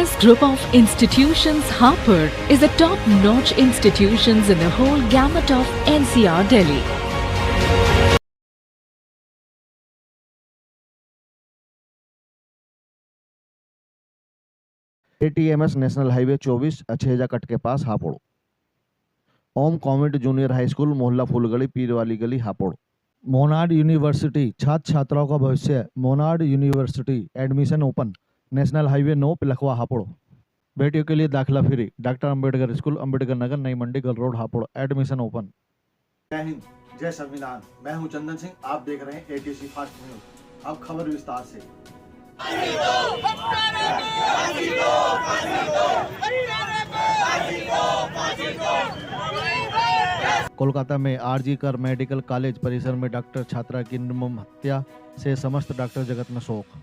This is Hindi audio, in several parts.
This group of institutions, Hapur, is a top-notch institutions in the whole gamut of NCR, Delhi. ATMS national highway 24 Achheja cut के पास Hapur. Om convent junior high school मोहल्ला फूलगली पीर वाली गली हापुड़। मोनार्ड यूनिवर्सिटी छात्र छात्राओं का भविष्य। Monad university admission open. National highway 9 Pilkhuwa Hapur. बेटियों के लिए दाखिला free. Doctor Ambedkar school Ambedkar Nagar Nai Mandi गल रोड हापुड़। Admission open. जय हिंद, जय संविधान। मैं हूं चंदन सिंह, आप देख रहे हैं ATC फास्ट न्यूज। अब खबर विस्तार से। कोलकाता में आरजी कर मेडिकल कॉलेज परिसर में डॉक्टर छात्रा की निर्मम हत्या से समस्त डॉक्टर जगत में शोक।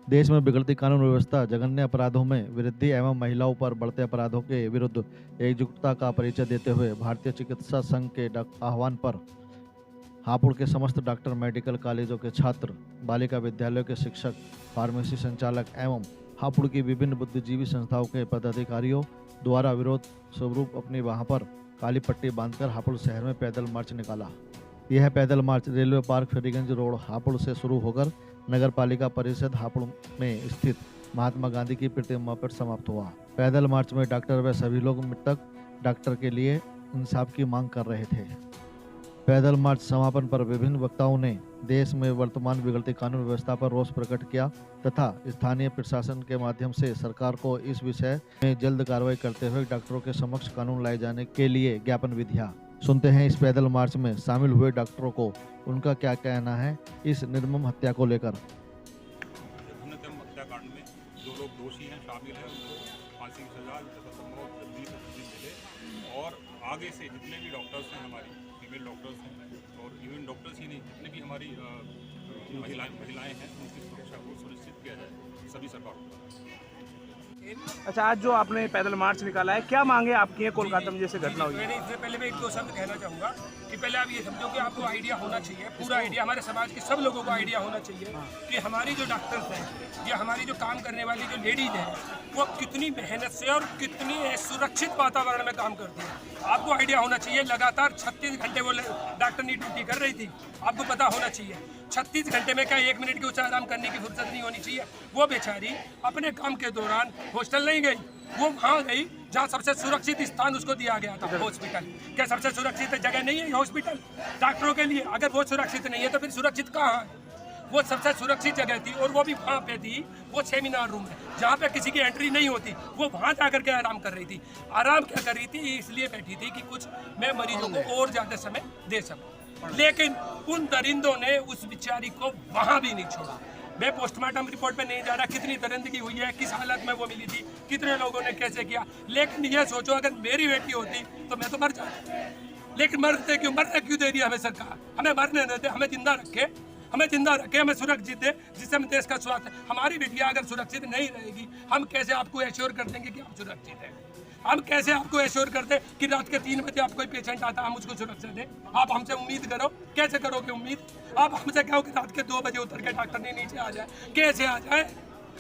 देश में बिगड़ती कानून व्यवस्था, जघन्य अपराधों में वृद्धि एवं महिलाओं पर बढ़ते अपराधों के विरुद्ध एकजुटता का परिचय देते हुए भारतीय चिकित्सा संघ के आह्वान पर हापुड़ के समस्त डॉक्टर मेडिकल कॉलेजों के छात्र, बालिका विद्यालयों के शिक्षक, फार्मेसी संचालक एवं हापुड़ की विभिन्न बुद्धिजीवी संस्थाओं के पदाधिकारियों द्वारा विरोध स्वरूप अपनी वहां पर काली पट्टी बांधकर हापुड़ शहर में पैदल मार्च निकाला। यह पैदल मार्च रेलवे पार्क फेरीगंज रोड हापुड़ से शुरू होकर नगर पालिका परिषद हापुड़ में स्थित महात्मा गांधी की प्रतिमा पर समाप्त हुआ। पैदल मार्च में डॉक्टर व सभी लोग मृतक डॉक्टर के लिए इंसाफ की मांग कर रहे थे। पैदल मार्च समापन पर विभिन्न वक्ताओं ने देश में वर्तमान बिगड़ती कानून व्यवस्था पर रोष प्रकट किया तथा स्थानीय प्रशासन के माध्यम से सरकार को इस विषय में जल्द कार्रवाई करते हुए डॉक्टरों के समक्ष कानून लाए जाने के लिए ज्ञापन भी दिया। सुनते हैं इस पैदल मार्च में शामिल हुए डॉक्टरों को उनका क्या कहना है इस निर्मम हत्या को लेकर। हत्याकांड में जो लोग दोषी हैं, शामिल हैं, उनको फांसी की सजा मिले और आगे से जितने भी डॉक्टर्स हैं, हमारी फीमेल डॉक्टर्स हैं और इवन डॉक्टर्स ही नहीं, जितने भी हमारी महिलाएं हैं, उनकी सुरक्षा को सुनिश्चित किया जाए सभी सरकारों द्वारा। अच्छा, आज जो आपने पैदल मार्च निकाला है, क्या मांगे आपकी है कोलकाता में जैसे घटना हुई? मैंने इससे पहले मैं एक दो शब्द कहना चाहूँगा कि पहले आप ये समझो कि आपको आइडिया होना चाहिए, पूरा आइडिया, हमारे समाज के सब लोगों को आइडिया होना चाहिए कि हमारी जो डॉक्टर्स हैं या हमारी जो काम करने वाली जो लेडीज हैं वो कितनी मेहनत से और कितनी सुरक्षित वातावरण में काम करती है। आपको आइडिया होना चाहिए, लगातार 36 घंटे वो डॉक्टरनी ड्यूटी कर रही थी, आपको पता होना चाहिए। 36 घंटे में क्या 1 मिनट की उसे आराम करने की फुर्सत नहीं होनी चाहिए? वो बेचारी अपने काम के दौरान हॉस्टल नहीं गई, वो वहाँ गई जहाँ सबसे सुरक्षित स्थान उसको दिया गया था, हॉस्पिटल। क्या सबसे सुरक्षित जगह नहीं है हॉस्पिटल डॉक्टरों के लिए? अगर वो सुरक्षित नहीं है तो फिर सुरक्षित कहाँ है? वो सबसे सुरक्षित जगह थी और वो भी वहाँ पे थी, वो सेमिनार रूम है जहाँ पे किसी की एंट्री नहीं होती। वो वहाँ जाकर के आराम कर रही थी। आराम क्या कर रही थी? इसलिए बैठी थी कि कुछ मैं मरीजों को और ज़्यादा समय दे सकूँ। लेकिन उन दरिंदों ने उस बेचारी को वहाँ भी नहीं छोड़ा। मैं पोस्टमार्टम रिपोर्ट पे नहीं जा रहा कितनी दरिंदगी हुई है, किस हालत में वो मिली थी, कितने लोगों ने कैसे किया। लेकिन ये सोचो, अगर मेरी बेटी होती तो मैं तो मर जाता। लेकिन मरने क्यों दे रही है हमें सरकार? हमें मरने देते, हमें जिंदा रखे, हमें सुरक्षित दे, जिससे हम देश का स्वास्थ्य। हमारी बेटियां अगर सुरक्षित नहीं रहेगी, हम कैसे आपको एश्योर कर देंगे कि आप सुरक्षित हैं? हम कैसे आपको एश्योर कर दें कि रात के 3 बजे आप कोई पेशेंट आता, हम उसको सुरक्षा दें? आप हमसे उम्मीद करो, कैसे करोगे उम्मीद? आप हमसे कहो कि रात के 2 बजे उतर के डॉक्टर ने नीचे आ जाए, कैसे आ जाए?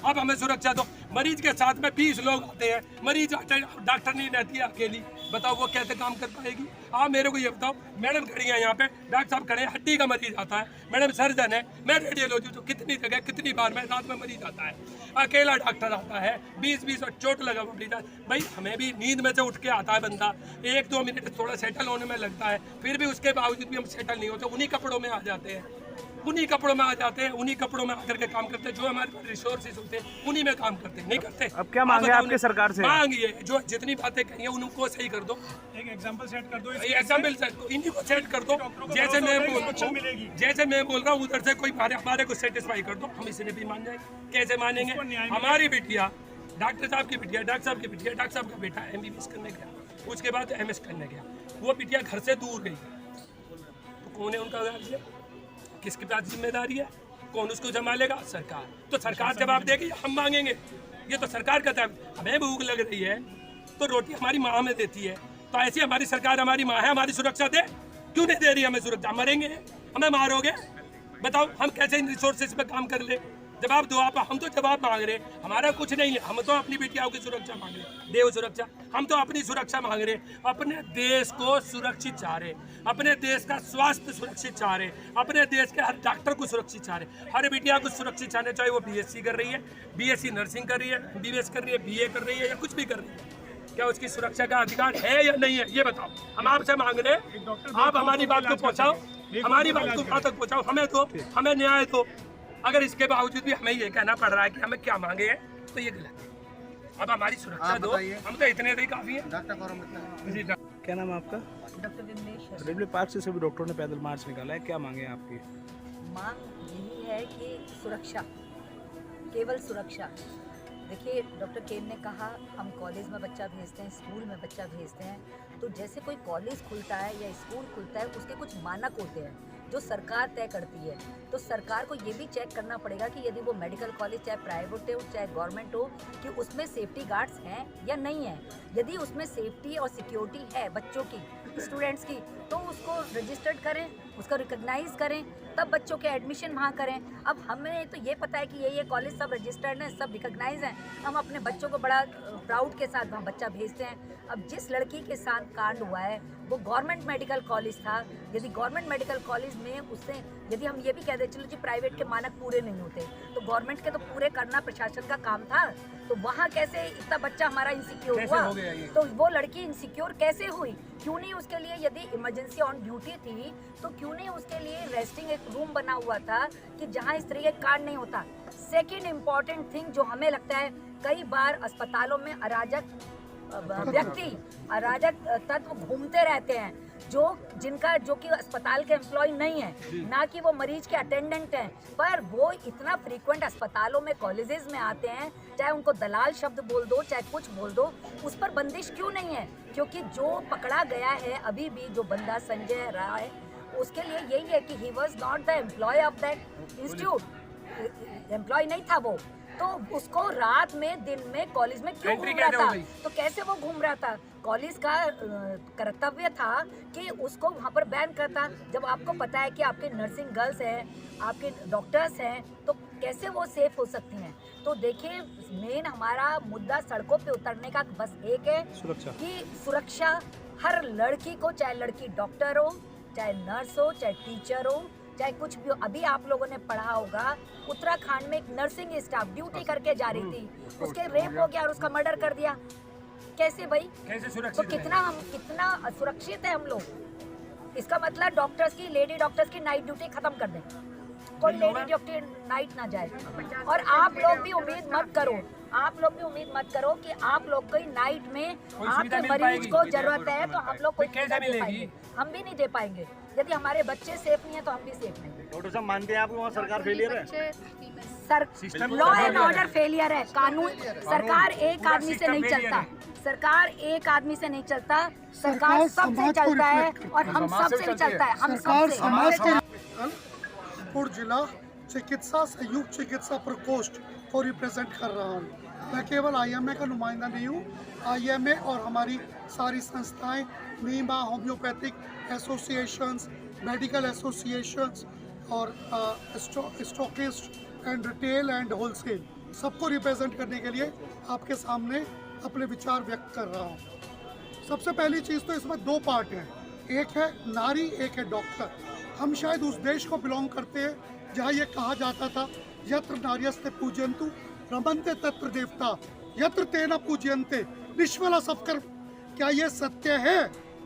आप हमें सुरक्षा दो। मरीज के साथ में 20 लोग आते हैं, मरीज डॉक्टर नहीं रहती है अकेली, बताओ वो कैसे काम कर पाएगी? आप मेरे को ये बताओ। मैडम खड़ी है यहाँ पे, डॉक्टर साहब खड़े हैं, हड्डी का मरीज आता है, मैडम सर्जन है, मैं रेडियोलॉजी, तो कितनी जगह कितनी बार में रात में मरीज आता है, अकेला डॉक्टर आता है, 20 और चोट लगा हुआ मरीज। भाई हमें भी नींद में से उठ के आता है बंदा, 1-2 मिनट थोड़ा सेटल होने में लगता है, फिर भी उसके बावजूद भी हम सेटल नहीं होते, उन्हीं कपड़ों में आ जाते हैं, उन्हीं कपड़ों में आकर के काम करते हैं। जो हमारे पास रिसोर्सेज होते हैं उन्हीं में काम करते हैं, नहीं करते। अब क्या मांगे आपके सरकार से? मांगिए, जो जितनी बातें कही हैं उनको सही कर दो, एक एग्जांपल सेट कर दो, इन्हीं को सेट कर दो। जैसे मैं बोल रहा हूँ उधर से कोई हमारे को सेटिस्फाई कर दो, हम इसलिए भी मान जाएंगे। कैसे मानेंगे? हमारी बेटिया, डॉक्टर साहब की बेटिया, डॉक्टर साहब का बेटा MBBS करने गया, उसके बाद MS करने गया, वो बेटिया घर से दूर गई, तो कौन है उनका गार्जियन? किसके पास जिम्मेदारी है? कौन उसको संभालेगा? सरकार। तो सरकार जवाब देगी, हम मांगेंगे। ये तो सरकार का है। हमें भूख लग रही है तो रोटी हमारी माँ हमें देती है, तो ऐसी हमारी सरकार हमारी माँ है, हमारी सुरक्षा दे। क्यों नहीं दे रही हमें सुरक्षा? मरेंगे, हमें मारोगे, बताओ हम कैसे इन रिसोर्सेज पे काम कर ले? जवाब दो आप। हम तो जवाब मांग रहे, हमारा कुछ नहीं है, हम तो अपनी बेटियों की सुरक्षा मांग रहे, देव सुरक्षा। हम तो अपनी सुरक्षा मांग रहे, अपने देश को सुरक्षित चाह रहे, अपने देश का स्वास्थ्य सुरक्षित चाह रहे, अपने देश के हर डॉक्टर को सुरक्षित चाह रहे, हर बेटिया को सुरक्षित चाहने, चाहे वो बीएससी कर रही है, बीएससी नर्सिंग कर रही है, बीबीएस कर रही है, बीए कर रही है या कुछ भी कर रही है। क्या उसकी सुरक्षा का अधिकार है या नहीं है, ये बताओ। हम आपसे मांग रहे, आप हमारी बात को पहुंचाओ, हमारी बात को वहां तक पहुंचाओ, हमें दो, हमें न्याय दो। अगर इसके बावजूद भी हमें ये कहना पड़ रहा है कि हमें क्या मांगे हैं, तो ये गलत है। अब हमारी सुरक्षा दो, हम तो इतने ही काफी है। क्या नाम है आपका? डॉक्टर विमलेश। रेलवे पार्क से सभी डॉक्टरों ने पैदल मार्च निकाला है, क्या मांगे हैं आपकी? मांग यही है कि सुरक्षा, केवल सुरक्षा। देखिए, डॉक्टर केन ने कहा हम कॉलेज में बच्चा भेजते हैं, स्कूल में बच्चा भेजते हैं, तो जैसे कोई कॉलेज खुलता है या स्कूल खुलता है, उसके कुछ मानक होते हैं जो सरकार तय करती है। तो सरकार को ये भी चेक करना पड़ेगा कि यदि वो मेडिकल कॉलेज चाहे प्राइवेट हो चाहे गवर्नमेंट हो, कि उसमें सेफ्टी गार्ड्स हैं या नहीं है। यदि उसमें सेफ्टी और सिक्योरिटी है बच्चों की, स्टूडेंट्स की, तो उसको रजिस्टर्ड करें, उसको रिकॉग्नाइज करें, तब बच्चों के एडमिशन वहाँ करें। अब हमें तो ये पता है कि ये कॉलेज सब रजिस्टर्ड हैं, सब रिकॉग्नाइज हैं, हम अपने बच्चों को बड़ा प्राउड के साथ वहाँ बच्चा भेजते हैं। अब जिस लड़की के साथ कांड हुआ है वो गवर्नमेंट मेडिकल कॉलेज था। यदि गवर्नमेंट मेडिकल कॉलेज में उससे यदि हम ये भी कह दे चलो जी प्राइवेट के मानक पूरे नहीं होते, तो गवर्नमेंट के तो पूरे करना प्रशासन का काम था, तो वहाँ कैसे इतना बच्चा हमारा इनसिक्योर हुआ? तो वो लड़की इनसिक्योर कैसे हुई? क्यों नहीं उसके लिए, यदि इमरजेंसी ऑन ड्यूटी थी तो क्यों नहीं उसके लिए रेस्टिंग एक रूम बना हुआ था कि जहाँ इस तरह के कांड नहीं होता। सेकेंड इम्पॉर्टेंट थिंग जो हमें लगता है, कई बार अस्पतालों में अराजक व्यक्ति, अराजक तत्व घूमते रहते हैं, जो कि अस्पताल के एम्प्लॉय नहीं है, ना कि वो मरीज के अटेंडेंट हैं, पर वो इतना फ्रीक्वेंट अस्पतालों में, कॉलेजेस में आते हैं, चाहे उनको दलाल शब्द बोल दो चाहे कुछ बोल दो, उस पर बंदिश क्यों नहीं है? क्योंकि जो पकड़ा गया है अभी भी, जो बंदा संजय राय, उसके लिए यही है कि he was not the employ of that institute, employ नहीं था वो, तो उसको रात में दिन में कॉलेज में क्यों घूम रहा था? तो कैसे वो घूम रहा था? कॉलेज का कर्तव्य था कि उसको वहाँ पर बैन करता। जब आपको पता है कि आपके नर्सिंग गर्ल्स हैं, आपके डॉक्टर्स हैं, तो कैसे वो सेफ हो सकती हैं? तो देखिए, मेन हमारा मुद्दा सड़कों पे उतरने का बस एक है, सुरक्षा कि सुरक्षा हर लड़की को, चाहे लड़की डॉक्टर हो, चाहे नर्स हो, चाहे टीचर हो, चाहे कुछ भी हो। अभी आप लोगों ने पढ़ा होगा, उत्तराखंड में एक नर्सिंग स्टाफ ड्यूटी करके जा रही थी, उसके रेप हो गया और उसका मर्डर कर दिया। कैसे भाई? कैसे सुरक्षित? तो कितना सुरक्षित है हम लोग? इसका मतलब डॉक्टर्स की, लेडी डॉक्टर्स की नाइट ड्यूटी खत्म कर दें, कोई लेडी डॉक्टर नाइट ना जाए। और आप लोग भी उम्मीद मत करो, आप लोग भी उम्मीद मत करो कि आप लोग कोई नाइट में आपके मरीज को जरूरत है तो हम लोग कोई सुविधा दे पाएंगे, हम भी नहीं दे पाएंगे। यदि हमारे बच्चे सेफ नहीं है तो हम भी सेफ नहीं। डॉक्टर साहब मानते हैं आप वहाँ सरकार फेलियर है? Sir, law and order failure है, कानून, सरकार एक आदमी से नहीं चलता, सरकार एक आदमी से नहीं चलता, सरकार सबसे चलता है और हम सबसे भी चलता है, हम सबसे। रायपुर जिला चिकित्सा संयुक्त चिकित्सा प्रकोष्ठ को रिप्रेजेंट कर रहा हूँ। मैं केवल आईएमए का नुमाइंदा नहीं हूँ, आईएमए और हमारी सारी संस्थाएं, नीमा, होम्योपैथिक एसोसिएशंस, मेडिकल एसोसिएशंस और stockist and retail and wholesale, सबको रिप्रेजेंट करने के लिए आपके सामने अपने विचार व्यक्त कर रहा हूँ। सबसे पहली चीज़ तो इसमें दो पार्ट हैं, एक है नारी, एक है डॉक्टर। हम शायद उस देश को बिलोंग करते हैं जहाँ ये कहा जाता था, यत्र नार्यस्ते पूजयन्तु रमन्ते तत्र देवता, यत्र ते न पूजयन्ते निष्फला सत्कर्म। क्या ये सत्य है?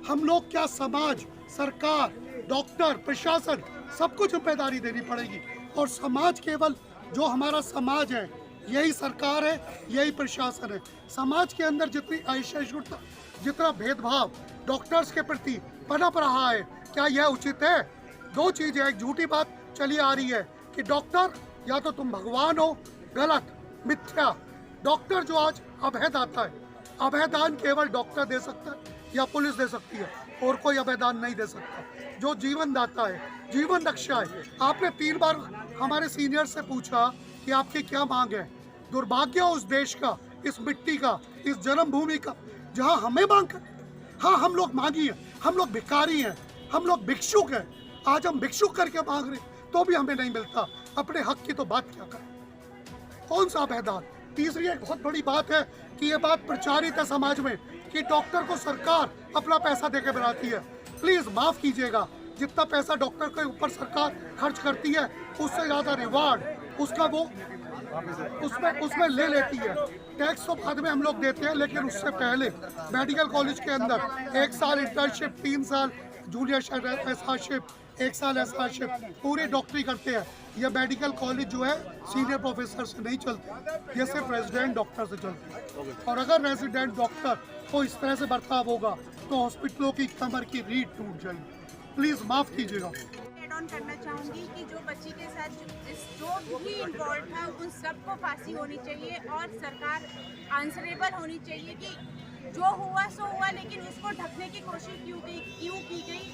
हम लोग, क्या समाज, सरकार, डॉक्टर, प्रशासन, सबको जिम्मेदारी देनी पड़ेगी। और समाज, केवल जो हमारा समाज है यही सरकार है, यही प्रशासन है। समाज के अंदर जितनी असहिष्णुता, जितना भेदभाव डॉक्टर्स के प्रति पनप रहा है, क्या यह उचित है? दो चीज़ें, एक झूठी बात चली आ रही है कि डॉक्टर या तो तुम भगवान हो, गलत, मिथ्या। डॉक्टर जो आज अभयदाता है, अभयदान केवल डॉक्टर दे सकता है या पुलिस दे सकती है, और कोई अभयदान नहीं दे सकता। जो जीवन दाता है, जीवन रक्षा है। आपने 3 बार हमारे सीनियर से पूछा कि आपकी क्या मांग है। दुर्भाग्य उस देश का, इस मिट्टी का, इस जन्मभूमि का, जहाँ हमें मांग कर, हाँ हम लोग मांगी हैं, हम लोग भिखारी हैं, हम लोग भिक्षुक हैं। आज हम भिक्षुक करके मांग रहे तो भी हमें नहीं मिलता। अपने हक की तो बात क्या करें। कौन सा मैदान। तीसरी एक बहुत बड़ी बात है कि ये बात प्रचारित है समाज में कि डॉक्टर को सरकार अपना पैसा देके बनाती है। प्लीज माफ कीजिएगा, जितना पैसा डॉक्टर के ऊपर सरकार खर्च करती है उससे ज्यादा रिवार्ड उसका वो उसमें ले लेती है। टैक्स तो बाद में हम लोग देते हैं, लेकिन उससे पहले मेडिकल कॉलेज के अंदर 1 साल इंटर्नशिप, 3 साल जूनियर एसआरशिप, 1 साल एसआरशिप, पूरी डॉक्टरी करते हैं। यह मेडिकल कॉलेज जो है सीनियर प्रोफेसर से नहीं चलती, ये सिर्फ रेजिडेंट डॉक्टर से चलती है। और अगर रेजिडेंट डॉक्टर को इस तरह से बर्ताव होगा तो हॉस्पिटलों की कमर की रीढ़ टूट जाएगी। प्लीज माफ कीजिएगा। एड ऑन करना चाहूँगी कि जो बच्ची के साथ जो भी इन्वॉल्व था उन सबको फांसी होनी चाहिए और सरकार आंसरेबल होनी चाहिए कि जो हुआ सो हुआ, लेकिन उसको ढकने की कोशिश क्यों की गई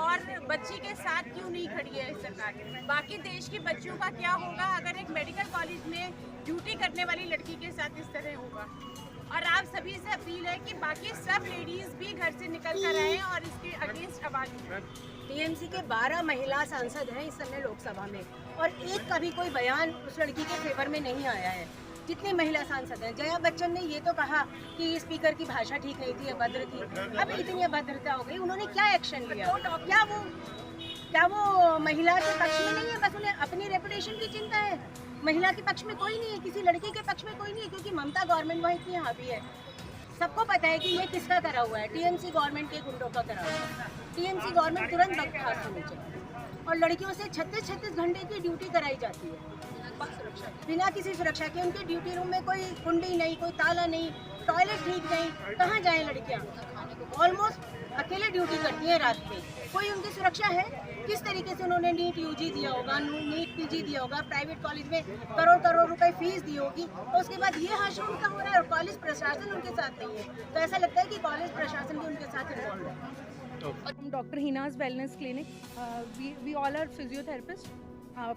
और बच्ची के साथ क्यों नहीं खड़ी है सरकार। बाकी देश की बच्चियों का क्या होगा अगर एक मेडिकल कॉलेज में ड्यूटी करने वाली लड़की के साथ इस तरह होगा। और आप सभी से अपील है कि बाकी सब लेडीज भी घर से निकल कर आए और इसके अगेंस्ट आवाज उठाएं। टीएमसी के 12 महिला सांसद हैं इस समय लोकसभा में और एक का भी कोई बयान उस लड़की के फेवर में नहीं आया है। जितनी महिला सांसद हैं, जया बच्चन ने ये तो कहा कि स्पीकर की भाषा ठीक नहीं थी, अभद्र थी। अब इतनी अभद्रता हो गई, उन्होंने क्या एक्शन लिया? क्या वो महिला के पक्ष में नहीं है? बस उन्हें अपनी रेपुटेशन की चिंता है। महिला के पक्ष में कोई नहीं है, किसी लड़की के पक्ष में कोई नहीं है, क्योंकि ममता गवर्नमेंट वहाँ इतनी हावी है। सबको पता है कि ये किसका करा हुआ है, टीएमसी गवर्नमेंट के गुंडों का करा हुआ है। टीएमसी गवर्नमेंट तुरंत बर्खास्त होनी चाहिए और लड़कियों से 36 घंटे की ड्यूटी कराई जाती है बिना किसी सुरक्षा के। उनके ड्यूटी रूम में कोई कुंडी नहीं, कोई ताला नहीं, टॉयलेट ठीक नहीं, कहाँ जाएं लड़कियाँ? ऑलमोस्ट अकेले ड्यूटी करती हैं रात में, कोई उनकी सुरक्षा है? किस तरीके से उन्होंने नीट यूजी दिया होगा, नीट पीजी दिया होगा, प्राइवेट कॉलेज में करोड़ रुपए फीस दी होगी, तो उसके बाद ये हाशिया उनका हो रहा है और कॉलेज प्रशासन उनके साथ नहीं है। तो ऐसा लगता है कि कॉलेज प्रशासन भी उनके साथ इन्वॉल्व है। Dr. Hina's Wellness Clinic. We all are physiotherapists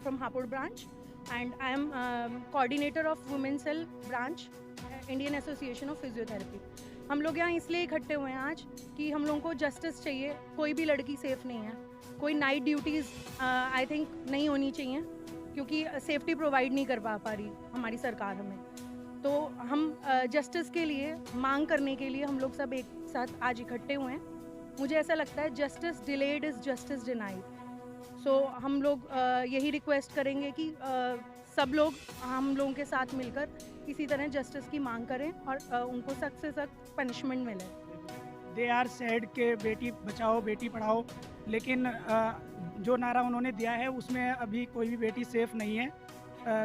from Hapur branch, and I am coordinator of Women's Cell branch, Indian Association of Physiotherapy. हम लोग यहाँ इसलिए इकट्ठे हुए हैं आज कि हम लोगों को जस्टिस चाहिए। कोई भी लड़की सेफ नहीं है, कोई नाइट ड्यूटीज़ आई थिंक नहीं होनी चाहिए, क्योंकि सेफ्टी प्रोवाइड नहीं कर पा रही हमारी सरकार हमें। तो हम जस्टिस के लिए मांग करने के लिए हम लोग सब एक साथ आज इकट्ठे हुए हैं। मुझे ऐसा लगता है justice delayed is justice denied. So हम लोग यही रिक्वेस्ट करेंगे कि सब लोग हम लोगों के साथ मिलकर इसी तरह जस्टिस की मांग करें और उनको सख्त से सख्त पनिशमेंट मिले। दे आर सेड के बेटी बचाओ बेटी पढ़ाओ, लेकिन जो नारा उन्होंने दिया है उसमें अभी कोई भी बेटी सेफ़ नहीं है।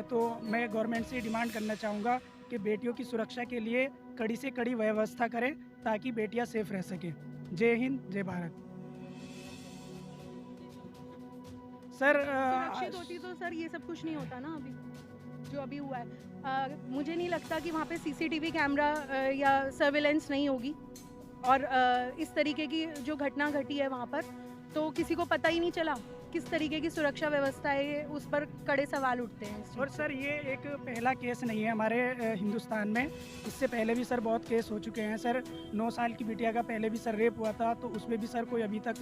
तो मैं गवर्नमेंट से डिमांड करना चाहूँगा कि बेटियों की सुरक्षा के लिए कड़ी से कड़ी व्यवस्था करें ताकि बेटियाँ सेफ रह सकें। जय हिंद, जय भारत। सर सुरक्षित होती तो सर ये सब कुछ नहीं होता ना अभी जो अभी हुआ है। मुझे नहीं लगता कि वहाँ पे सीसीटीवी कैमरा या सर्विलेंस नहीं होगी और इस तरीके की जो घटना घटी है वहाँ पर तो किसी को पता ही नहीं चला किस तरीके की सुरक्षा व्यवस्था है, उस पर कड़े सवाल उठते हैं। और सर ये एक पहला केस नहीं है हमारे हिंदुस्तान में, इससे पहले भी सर बहुत केस हो चुके हैं। सर 9 साल की बिटिया का पहले भी सर रेप हुआ था, तो उसमें भी सर कोई अभी तक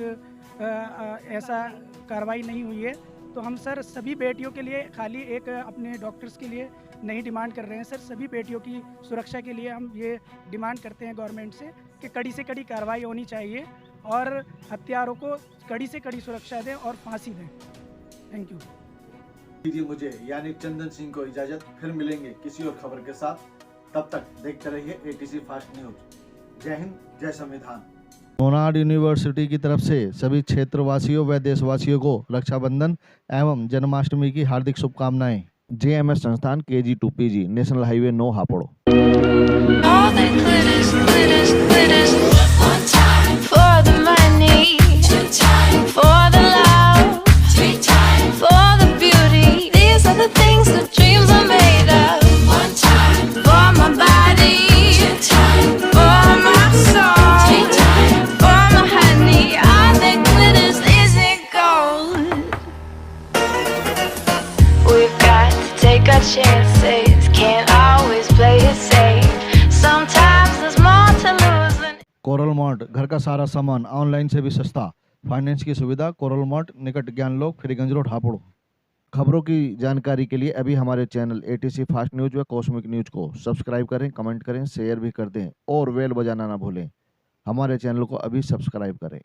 ऐसा कार्रवाई नहीं हुई है। तो हम सर सभी बेटियों के लिए, खाली एक अपने डॉक्टर्स के लिए नहीं डिमांड कर रहे हैं सर, सभी बेटियों की सुरक्षा के लिए हम ये डिमांड करते हैं गवर्नमेंट से कि कड़ी से कड़ी कार्रवाई होनी चाहिए और हत्यारों को कड़ी से कड़ी सुरक्षा दें और फांसी दें। Thank you. दीजिए मुझे यानी चंदन सिंह को इजाजत, फिर मिलेंगे किसी और खबर के साथ। तब तक देखते रहिए ATC फास्ट न्यूज। जय हिंद, जय संविधान। मोनार्ड यूनिवर्सिटी की तरफ से सभी क्षेत्रवासियों व देशवासियों को रक्षाबंधन एवं जन्माष्टमी की हार्दिक शुभकामनाएं। JMS संस्थान KG2PG national highway 9 Hapur. For the money, 2 times for the love, 3 times for the beauty. These are the things that dreams are made of. 1 time for my body, 2 times for my soul, 3 times for my honey. All that glitters isn't gold. We've got to take our chances, can't always play it safe. Sometimes there's more to lose than coral mart, घर का सारा सामान ऑनलाइन से भी सस्ता, फाइनेंस की सुविधा। कोरल मार्ट, निकट ज्ञान लोक, फ्रीगंज रोड, हापुड़। खबरों की जानकारी के लिए अभी हमारे चैनल एटीसी फास्ट न्यूज व कॉस्मिक न्यूज को सब्सक्राइब करें, कमेंट करें, शेयर भी कर दें और बेल बजाना ना भूलें। हमारे चैनल को अभी सब्सक्राइब करें।